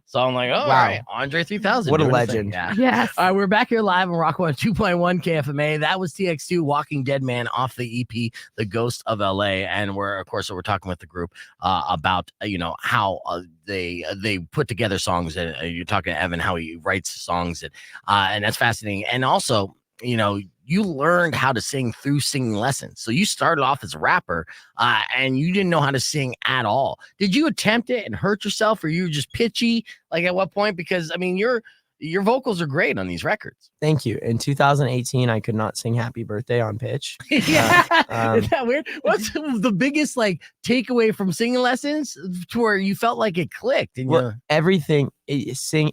so I'm like, oh, Wow. all right, Andre 3000. What a doing his thing. legend. Yeah. Yes. All right, we're back here live on Rock 2.1 KFMA. That was TX2 Walking Dead Man off the EP The Ghost of LA, and we're talking with the group about how they put together songs, and you're talking to Evan how he writes songs, and that's fascinating. And also, you learned how to sing through singing lessons. So you started off as a rapper, and you didn't know how to sing at all. Did you attempt it and hurt yourself, or you were just pitchy? Like at what point? Because I mean, your vocals are great on these records. Thank you. In 2018, I could not sing Happy Birthday on pitch. Yeah, um, is that weird? What's the biggest like takeaway from singing lessons to where you felt like it clicked? And Well, everything,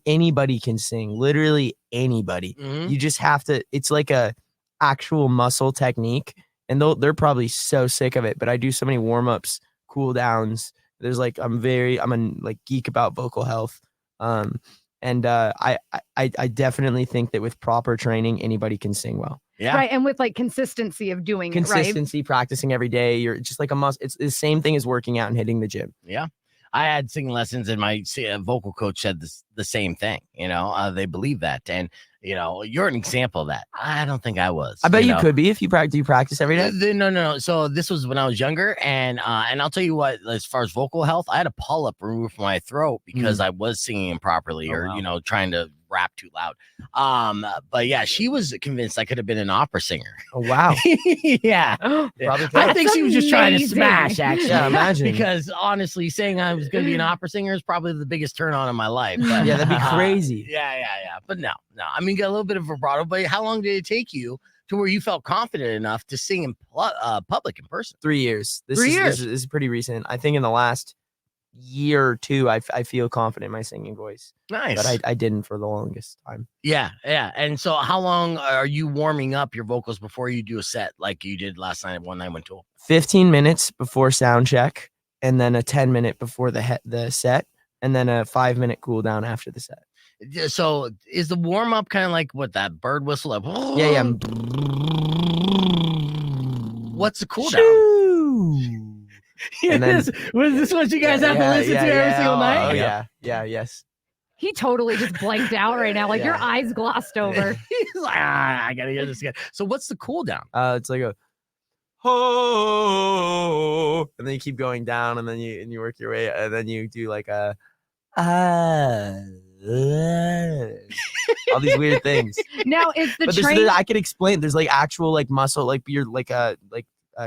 anybody can sing, literally anybody. Mhm. You just have to, it's like a actual muscle technique. and they're probably so sick of it. But I do so many warm-ups, cool downs. There's like I'm a like geek about vocal health. And I definitely think that with proper training, anybody can sing well. Yeah. Right. And with like consistency of doing it, right? Consistency, practicing every day. You're just like a must. It's the same thing as working out and hitting the gym. Yeah. I had singing lessons, and my vocal coach said the same thing. They believe that. And, you're an example of that. I don't think I was. I bet you could be if you practice. Do you practice every day? No. So this was when I was younger. And I'll tell you what, as far as vocal health, I had a polyp removed from my throat because I was singing improperly trying to rap too loud. But yeah, she was convinced I could have been an opera singer. Oh, wow. Yeah. Probably I think she was just trying to smash, actually. Yeah, imagine. Because honestly, saying I was going to be an opera singer is probably the biggest turn on in my life. But, Yeah, that'd be crazy. Yeah. But no. I mean, got a little bit of vibrato, but how long did it take you to where you felt confident enough to sing in public in person? 3 years. This 3 is, years. This is pretty recent. I think in the last year or two, I feel confident in my singing voice. Nice. But I didn't for the longest time. Yeah. And so how long are you warming up your vocals before you do a set like you did last night at One Night One Tool? 15 minutes before sound check, and then a 10-minute before the set, and then a 5-minute cool down after the set. So is the warm up kind of like what that bird whistle? Like, Yeah. What's the cool down? And then- was this what you guys have to listen to every single night? Oh yeah, yes. He totally just blanked out right now. Like your Yeah. eyes glossed over. He's like, I gotta hear this again. So what's the cool down? It's like a ho, and then you keep going down, and then you work your way, and then you do like a all these weird things. Now is the But train. I could explain. There's like actual like muscle, like you're like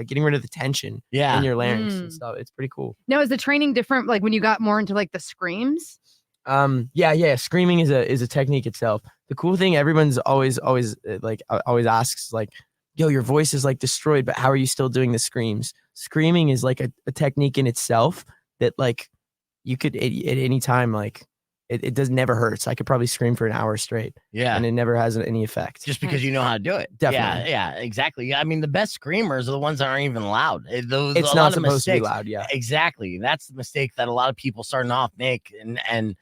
getting rid of the tension Yeah. in your larynx and Mm. stuff. It's pretty cool. Now is the training different? Like when you got more into like the screams? Yeah. Screaming is a technique itself. The cool thing, everyone's always asks like, yo, your voice is like destroyed, but how are you still doing the screams? Screaming is like a technique in itself that like you could at any time, like it does never hurts. I could probably scream for an hour straight. Yeah. And it never has any effect. Just because you know how to do it. Definitely. Yeah, exactly. I mean, the best screamers are the ones that aren't even loud. It's a lot not of supposed to be mistakes. loud. Yeah. Exactly. That's the mistake that a lot of people starting off make. And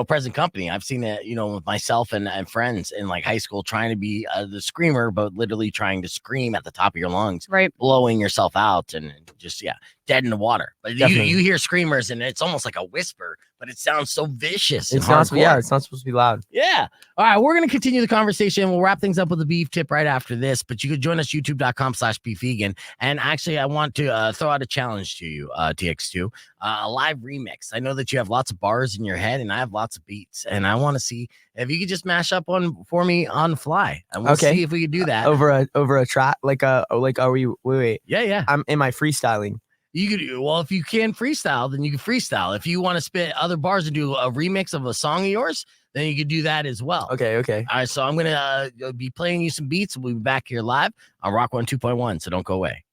present company. I've seen it, with myself and friends in like high school trying to be the screamer, but literally trying to scream at the top of your lungs, Right. blowing yourself out and just, dead in the water. But you hear screamers and it's almost like a whisper, but it sounds so vicious. It's and not. hardcore. Yeah. It's not supposed to be loud. Yeah. All right. We're going to continue the conversation. We'll wrap things up with a beef tip right after this, but you could join us youtube.com/beef vegan. And actually, I want to throw out a challenge to you, TX2, a live remix. I know that you have lots of bars in your head and I have lots of beats, and I want to see if you could just mash up one for me on the fly. And we'll see if we could do that over a track. Are we, wait. Yeah. Am I freestyling? You could, if you can freestyle, then you can freestyle. If you want to spit other bars and do a remix of a song of yours, then you could do that as well. Okay. All right, so I'm going to be playing you some beats. We'll be back here live on Rock 102.1, so don't go away.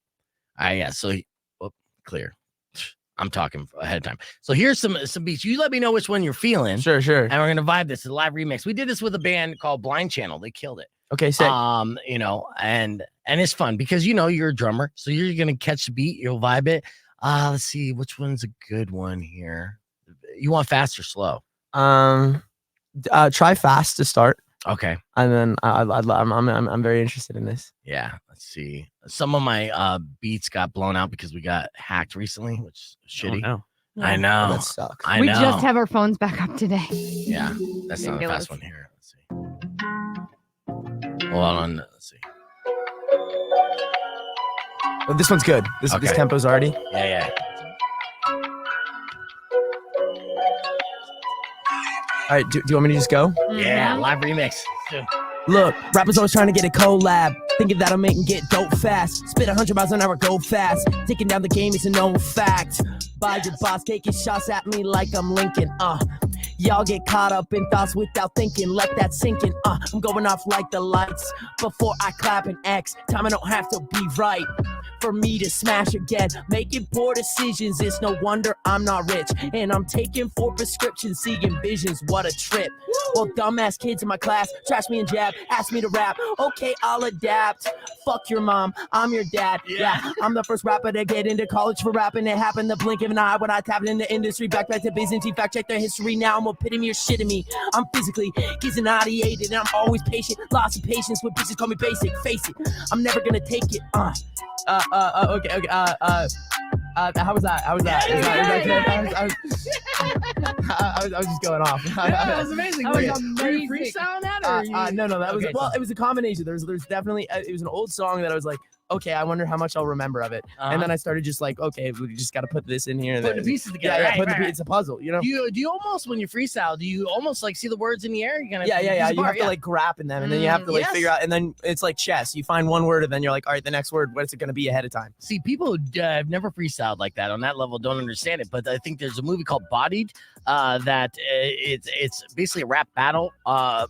All right, yeah, so clear. I'm talking ahead of time. So here's some beats. You let me know which one you're feeling. Sure. And we're going to vibe this. It's a live remix. We did this with a band called Blind Channel. They killed it. Okay, sick. And it's fun because you're a drummer, so you're going to catch the beat, you'll vibe it. Let's see which one's a good one here. You want fast or slow? Try fast to start. Okay. And then I'm very interested in this. Yeah. Let's see. Some of my beats got blown out because we got hacked recently, which is shitty. Oh, no. I know. That sucks. We just have our phones back up today. Yeah. That's not a fast one here. Let's see. Hold on. Let's see. Oh, this one's good. This tempo's already. Yeah. All right. Do you want me to just go? Yeah. Live remix. Look, rappers always trying to get a collab, thinking that'll make them get dope fast. Spit 100 miles an hour, go fast. Taking down the game is a known fact. By your boss, taking shots at me like I'm Lincoln. Y'all get caught up in thoughts without thinking. Let that sink in. I'm going off like the lights before I clap an X. Time I don't have to be right. for me to smash again. Making poor decisions, it's no wonder I'm not rich. And I'm taking 4 prescriptions, seeing visions, what a trip. Well, dumbass kids in my class trash me and jab, ask me to rap. Okay, I'll adapt. Fuck your mom, I'm your dad. Yeah, I'm the first rapper to get into college for rapping. It happened the blink of an eye when I tapped in the industry. Back to Byzantine, fact check their history. Now I'm epitome of shit in me. I'm physically ideated and I'm always patient. Lots of patience when bitches call me basic. Face it, I'm never gonna take it. Okay. How was that? Is that good? I was just going off. That was amazing. That was Were you amazing. freestyling that? Or No, that was Okay, well. so- It was a combination. There's definitely it was an old song that I was like, okay, I wonder how much I'll remember of it. And then I started just like, okay, we just got to put this in here. And Putting then, the pieces together. Yeah, Right, right. it's a puzzle, you know. Do you almost, when you freestyle, do you almost like see the words in the air? You're gonna Yeah. You have Yeah. to like grab in them, and then you have to like Yes. figure out, and then it's like chess. You find one word, and then you're like, all right, the next word, what's it going to be ahead of time? See, people who have never freestyled like that on that level don't understand it. But I think there's a movie called Bullied that it's basically a rap battle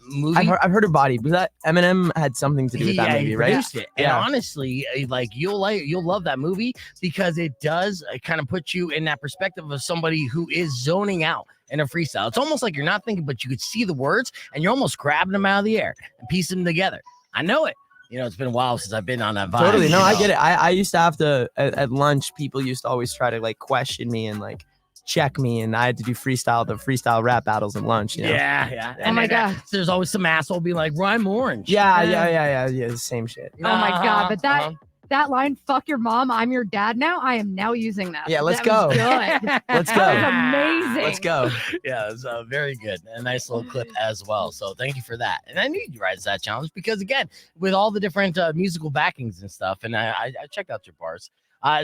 movie. I've heard of Body. Was that Eminem had something to do with that Yeah, movie, he right? produced it. And Yeah. honestly, like you'll love that movie because it does kind of put you in that perspective of somebody who is zoning out in a freestyle. It's almost like you're not thinking, but you could see the words and you're almost grabbing them out of the air and piecing them together. I know it. You know, it's been a while since I've been on that vibe. Totally. No, you I know? get it. I used to have to at lunch. People used to always try to like question me and like check me, and I had to do the freestyle rap battles at lunch. You know? Yeah. Oh my then God. There's always some asshole be like, rhyme orange. Yeah. The same shit. Oh my God, but Uh-huh. that line, fuck your mom, I'm your dad now, I am now using that. Yeah, let's That was go. good. Let's That go. was amazing. Let's go. Yeah, it's very good. A nice little clip as well. So thank you for that. And I knew you'd rise to that challenge because, again, with all the different musical backings and stuff, and I checked out your bars.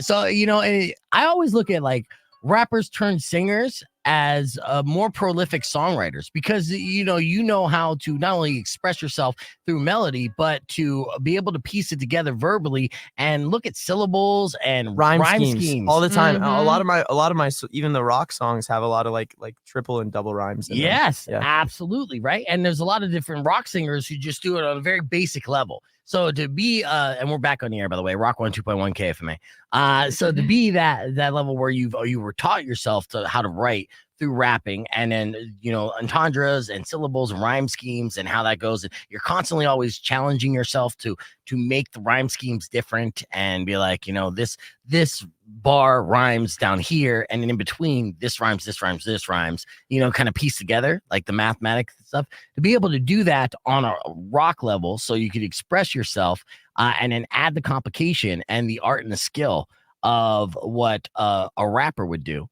So, you know, I always look at like rappers turned singers as more prolific songwriters because you know how to not only express yourself through melody but to be able to piece it together verbally and look at syllables and Rhyme schemes all the time. Mhm. A lot of my even the rock songs have a lot of like triple and double rhymes in them. Yes, Yeah. absolutely, right. And there's a lot of different rock singers who just do it on a very basic level. So to be and we're back on the air, by the way, Rock 102.1 KFMA. So to be that level where you were taught yourself to how to write through rapping and then entendres and syllables and rhyme schemes and how that goes, and you're constantly always challenging yourself to make the rhyme schemes different and be like, this bar rhymes down here and then in between this rhymes, kind of piece together like the mathematics stuff, to be able to do that on a rock level so you could express yourself and then add the complication and the art and the skill of what a rapper would do.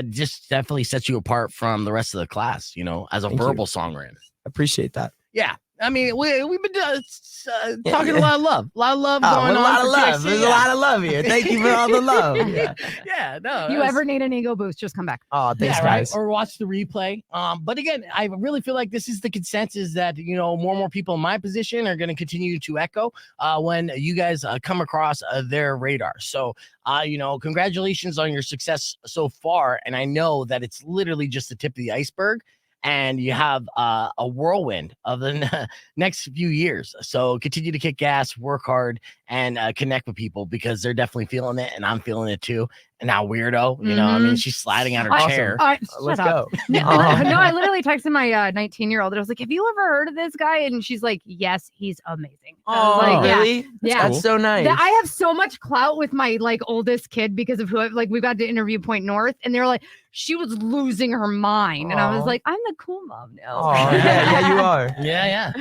Just definitely sets you apart from the rest of the class, as a Thank you. verbal songwriter. Appreciate that. Yeah. I mean, we've been talking a lot of love. A lot of love Oh, going a on. lot of for love. TX2, There's yeah. a lot of love here. Thank you for all the love. Yeah. Yeah, no. If you ever need an ego boost, just come back. Oh, thanks, Yeah, right. guys. Or watch the replay. But again, I really feel like this is the consensus that more and more people in my position are going to continue to echo when you guys come across their radar. So, congratulations on your success so far. And I know that it's literally just the tip of the iceberg. And you have a whirlwind of the next few years. So continue to kick gas, work hard, and connect with people because they're definitely feeling it, and I'm feeling it too. And now Weirdo, I mean, she's sliding out her Awesome. chair. Let's Shut up. go. No, I literally texted my 19-year-old and I was like, have you ever heard of this guy? And she's like, yes, he's amazing. I was Oh, like, yeah. really? Yeah. That's so nice. I have so much clout with my oldest kid because of who we got to interview Point North, and they were like, she was losing her mind, and I was Aw. like, I'm the cool mom now. Oh, yeah, you are. Yeah.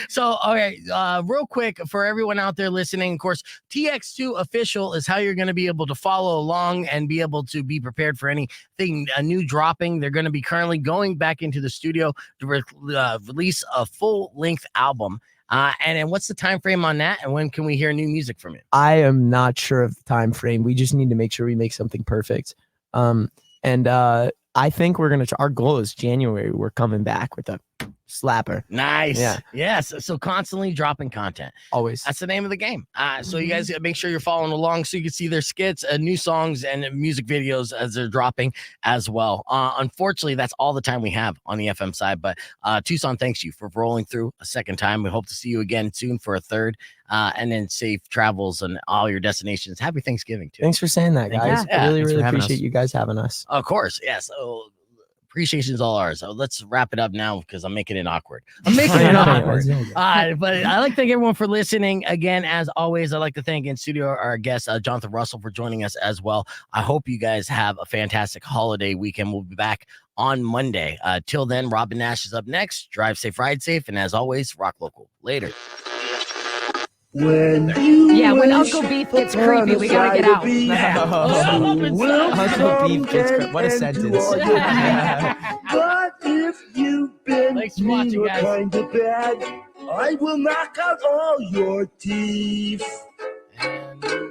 So, all right, real quick for everyone out there listening, of course, TX2 official is how you're going to be able to follow along and be able to be prepared for anything new dropping. They're going to be currently going back into the studio to release a full-length album. And then what's the time frame on that? And when can we hear new music from you? I am not sure of the time frame. We just need to make sure we make something perfect. And I think we're gonna. Our goal is January. We're coming back with a slapper. Nice. Yeah. Yes. So constantly dropping content. Always. That's the name of the game. So you guys make sure you're following along so you can see their skits, new songs, and music videos as they're dropping as well. Unfortunately, that's all the time we have on the FM side. But Tucson, thanks you for rolling through a second time. We hope to see you again soon for a third. And then safe travels and all your destinations. Happy Thanksgiving too. Thanks for saying that, guys. Yeah. I really, Thanks for really having appreciate us. you guys having us. Of course, yes. So appreciation's all ours. So let's wrap it up now because I'm making it awkward. I'm making it awkward. But I like to thank everyone for listening. Again, as always, I'd like to thank in studio our guest, Jonathan Russell, for joining us as well. I hope you guys have a fantastic holiday weekend. We'll be back on Monday. Till then, Robin Nash is up next. Drive safe, ride safe. And as always, rock local. Later. When Uncle Beef gets creepy, we gotta get out. Uncle Beef gets what a sentence. But if you've been Thanks for watching, guys. kind of bad, I will knock out all your teeth. And